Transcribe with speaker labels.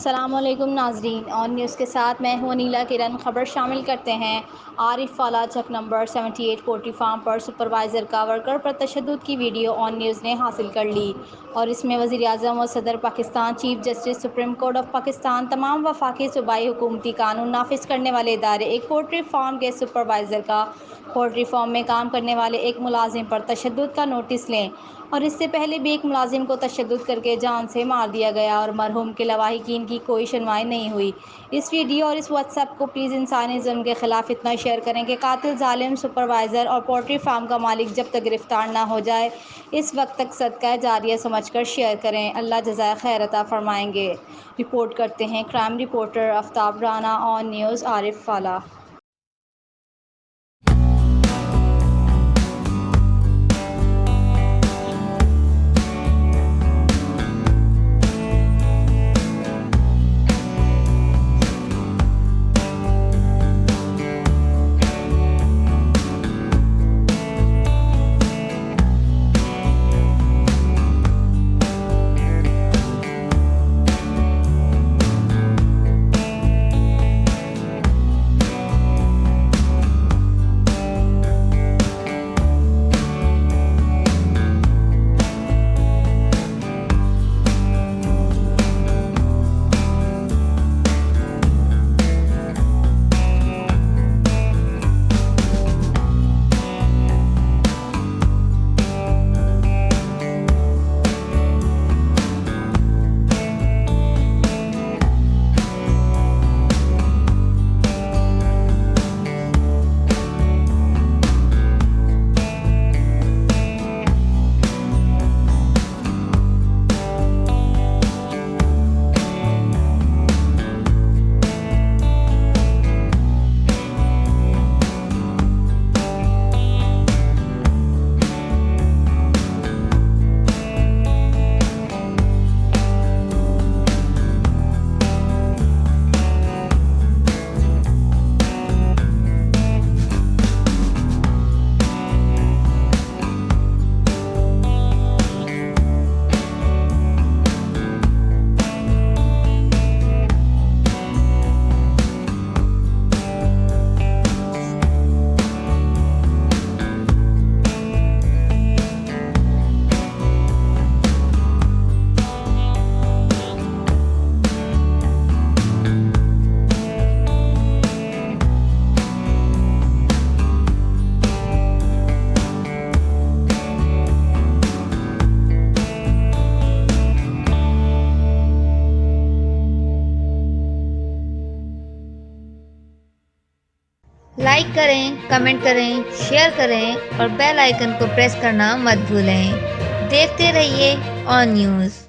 Speaker 1: السلام علیکم ناظرین، آن نیوز کے ساتھ میں ہوں نیلا کرن۔ خبر شامل کرتے ہیں۔ عارف والا چک نمبر 78 پولٹری فارم پر سپروائزر کا ورکر پر تشدد کی ویڈیو آن نیوز نے حاصل کر لی، اور اس میں وزیر اعظم و صدر Pakistan, chief justice supreme court of Pakistan, تمام وفاقی صوبائی حکومتی قانون نافذ کرنے والے ادارے، ایک پولٹری فارم کے سپروائزر کا پولٹری فارم میں کام کرنے والے ایک ملازم پر تشدد کا نوٹس لیں، اور اس سے پہلے بھی ایک ملازم کو تشدد کر کے جان سے مار دیا گیا اور مرحوم کے لواحقین کی کوئی سنوائی نہیں ہوئی۔ اس ویڈیو اور اس واٹس ایپ کو پلیز انسانی ظلم کے خلاف اتنا شیئر کریں کہ قاتل، ظالم سپروائزر اور پولٹری فارم کا مالک جب تک گرفتار نہ ہو جائے، اس وقت تک صدقہ جاریہ سمجھ کر شیئر کریں۔ اللہ جزائے خیر عطا فرمائیں گے۔ رپورٹ کرتے ہیں کرائم رپورٹر آفتاب رانا، آن نیوز، عارف والا۔
Speaker 2: لائک کریں، کمنٹ کریں، شیئر کریں اور بیل آئیکن کو پریس کرنا مت بھولیں۔ دیکھتے رہیے آن نیوز۔